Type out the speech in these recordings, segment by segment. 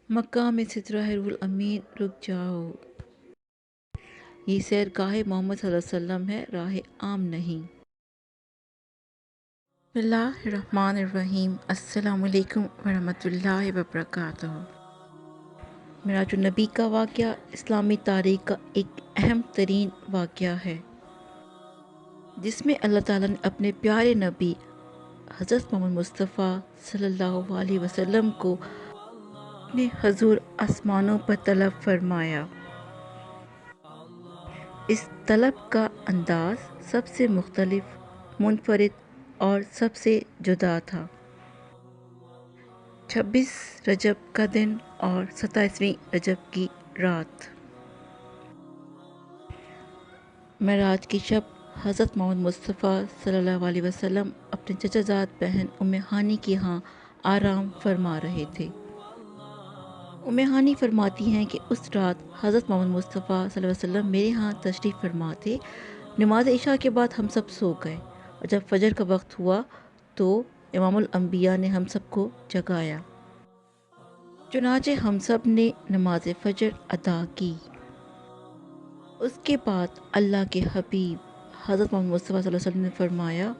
مقام سدرہ رول امین رک جاؤ، یہ سیر گاہ محمد صلی اللہ علیہ وسلم ہے، راہ عام نہیں۔ بسم اللہ الرحمن الرحیم، السلام علیکم ورحمۃ اللہ وبرکاتہ۔ معراج النبی کا واقعہ اسلامی تاریخ کا ایک اہم ترین واقعہ ہے، جس میں اللہ تعالیٰ نے اپنے پیارے نبی حضرت محمد مصطفیٰ صلی اللہ علیہ وسلم کو اپنے حضور آسمانوں پر طلب فرمایا۔ اس طلب کا انداز سب سے مختلف، منفرد اور سب سے جدا تھا۔ 26 رجب کا دن اور 27ویں رجب کی رات، معراج کی شب حضرت محمد مصطفیٰ صلی اللہ علیہ وسلم اپنے چچا زاد بہن ام ہانی کے ہاں آرام فرما رہے تھے۔ ام ہانی فرماتی ہیں کہ اس رات حضرت محمد مصطفیٰ صلی اللہ علیہ وسلم میرے ہاں تشریف فرما تھے۔ نماز عشاء کے بعد ہم سب سو گئے اور جب فجر کا وقت ہوا تو امام الانبیاء نے ہم سب کو جگایا۔ چنانچہ ہم سب نے نماز فجر ادا کی۔ اس کے بعد اللہ کے حبیب حضرت محمد مصطفیٰ صلی اللہ علیہ وسلم نے فرمایا،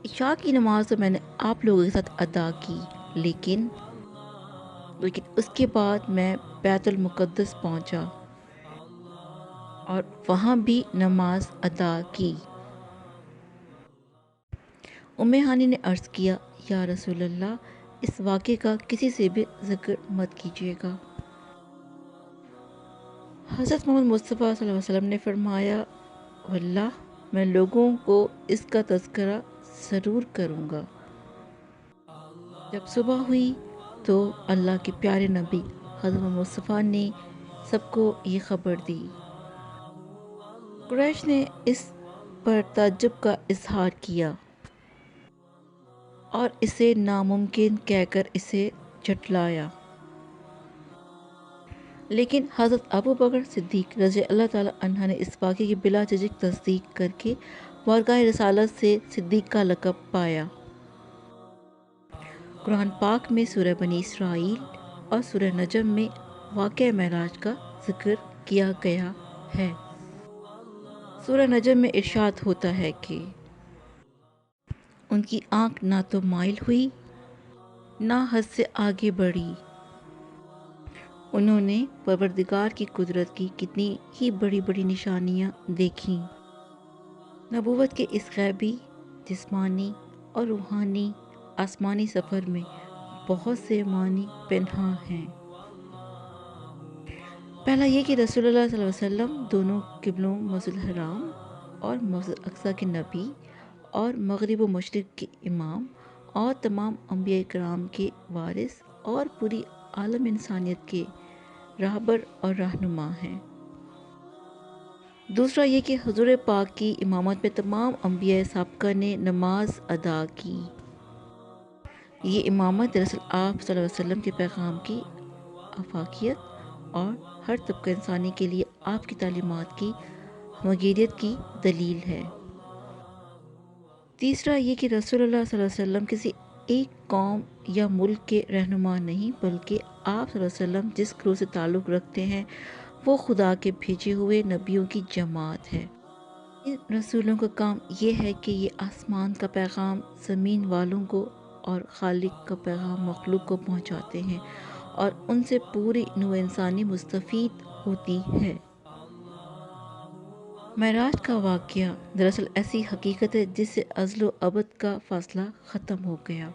عشاء کی نماز تو میں نے آپ لوگوں کے ساتھ ادا کی، لیکن اس کے بعد میں بیت المقدس پہنچا اور وہاں بھی نماز ادا کی۔ ام ہانی نے عرض کیا، یا رسول اللہ، اس واقعے کا کسی سے بھی ذکر مت کیجیے گا۔ حضرت محمد مصطفیٰ صلی اللہ علیہ وسلم نے فرمایا، واللہ میں لوگوں کو اس کا تذکرہ ضرور کروں گا۔ جب صبح ہوئی تو اللہ کے پیارے نبی حضرت محمد مصطفیٰ نے سب کو یہ خبر دی۔ قریش نے اس پر تعجب کا اظہار کیا اور اسے ناممکن کہہ کر اسے جھٹلایا، لیکن حضرت ابو بکر صدیق رضی اللہ تعالیٰ عنہ نے اس واقعے کی بلا جھجک تصدیق کر کے بارگاہ رسالت سے صدیق کا لقب پایا۔ قرآن پاک میں سورہ بنی اسرائیل اور سورہ نجم میں واقعہ معراج کا ذکر کیا گیا ہے۔ سورہ نجم میں ارشاد ہوتا ہے کہ ان کی آنکھ نہ تو مائل ہوئی نہ حد سے آگے بڑھی، انہوں نے پروردگار کی قدرت کی کتنی ہی بڑی بڑی نشانیاں دیکھیں۔ نبوت کے اس غیبی، جسمانی اور روحانی آسمانی سفر میں بہت سے معنی پنہاں ہیں۔ پہلا یہ کہ رسول اللہ صلی اللہ علیہ وسلم دونوں قبلوں مسجد الحرام اور مسجد اقصیٰ کے نبی اور مغرب و مشرق کے امام اور تمام انبیاء کرام کے وارث اور پوری عالم انسانیت کے راہبر اور رہنما ہیں۔ دوسرا یہ کہ حضور پاک کی امامت میں تمام انبیاء سابقہ نے نماز ادا کی۔ یہ امامت دراصل آپ صلی اللہ علیہ وسلم کے پیغام کی آفاقیت اور ہر طبقہ انسانی کے لیے آپ کی تعلیمات کی مغیریت کی دلیل ہے۔ تیسرا یہ کہ رسول اللہ صلی اللہ علیہ وسلم کسی ایک قوم یا ملک کے رہنما نہیں، بلکہ آپ صلی اللہ علیہ وسلم جس گروہ سے تعلق رکھتے ہیں وہ خدا کے بھیجے ہوئے نبیوں کی جماعت ہے۔ ان رسولوں کا کام یہ ہے کہ یہ آسمان کا پیغام زمین والوں کو اور خالق کا پیغام مخلوق کو پہنچاتے ہیں اور ان سے پوری نوع انسانی مستفید ہوتی ہے۔ معراج کا واقعہ دراصل ایسی حقیقت ہے جس سے ازل و ابد کا فاصلہ ختم ہو گیا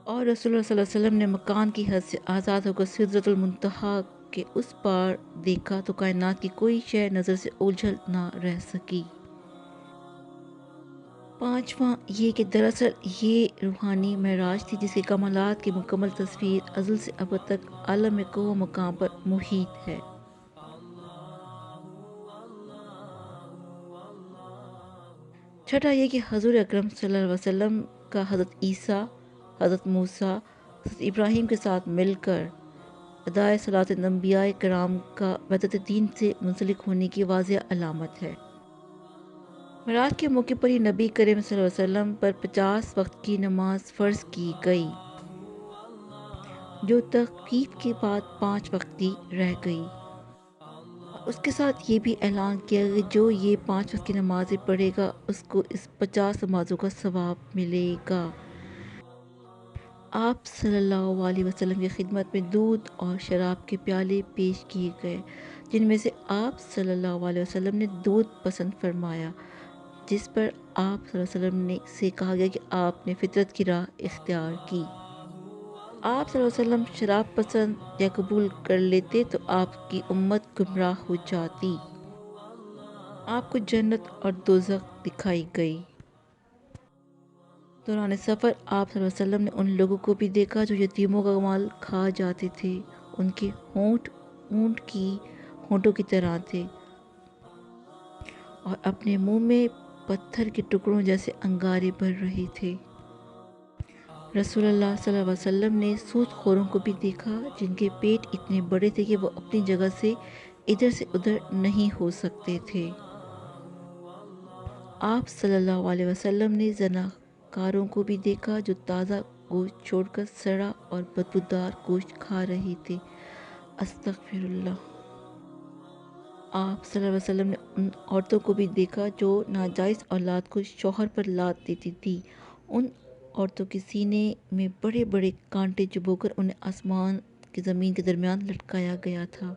اور رسول اللہ صلی اللہ علیہ وسلم نے مکان کی حد سے آزاد ہو کر سدرۃ المنتہا کے اس پار دیکھا تو کائنات کی کوئی شے نظر سے اوجھل نہ رہ سکی۔ پانچواں یہ کہ دراصل یہ روحانی معراج تھی جس کے کمالات کی مکمل تصویر ازل سے ابد تک عالم کوہ و مقام پر محیط ہے۔ چھٹا یہ کہ حضور اکرم صلی اللہ علیہ وسلم کا حضرت عیسیٰ، حضرت موسیٰ، حضرت ابراہیم کے ساتھ مل کر ادائے صلاۃ انبیاء کرام کا وحدت دین سے منسلک ہونے کی واضح علامت ہے۔ معراج کے موقع پر ہی نبی کریم صلی اللہ علیہ وسلم پر 50 وقت کی نماز فرض کی گئی۔ جو تخفیف کے بعد 5 وقتی رہ گئی۔ اس کے ساتھ یہ بھی اعلان کیا کہ جو یہ 5 وقت کی نمازیں پڑھے گا اس کو اس 50 نمازوں کا ثواب ملے گا۔ آپ صلی اللہ علیہ وسلم کی خدمت میں دودھ اور شراب کے پیالے پیش کیے گئے، جن میں سے آپ صلی اللہ علیہ وسلم نے دودھ پسند فرمایا، جس پر آپ صلی اللہ علیہ وسلم سے کہا گیا کہ آپ نے فطرت کی راہ اختیار کی۔ آپ صلی اللہ علیہ وسلم شراب پسند یا قبول کر لیتے تو آپ کی امت گمراہ ہو جاتی۔ آپ کو جنت اور دوزخ دکھائی گئی۔ دوران سفر آپ صلی اللہ علیہ وسلم نے ان لوگوں کو بھی دیکھا جو یتیموں کا مال کھا جاتے تھے، ان کے ہونٹ اونٹ کی ہونٹوں کی طرح تھے اور اپنے منہ میں پتھر کے ٹکڑوں جیسے انگارے بھر رہے تھے۔ رسول اللہ صلی اللہ علیہ وسلم نے سود خوروں کو بھی دیکھا جن کے پیٹ اتنے بڑے تھے کہ وہ اپنی جگہ سے ادھر سے ادھر نہیں ہو سکتے تھے۔ آپ صلی اللہ علیہ وسلم نے زناکاروں کو بھی دیکھا جو تازہ گوشت چھوڑ کر سڑا اور بدبودار گوشت کھا رہے تھے۔ استغفر اللہ۔ آپ صلی اللہ علیہ وسلم نے ان عورتوں کو بھی دیکھا جو ناجائز اولاد کو شوہر پر لاد دیتی تھی۔ ان عورتوں کے سینے میں بڑے بڑے کانٹے چبھو کر انہیں آسمان کے زمین کے درمیان لٹکایا گیا تھا۔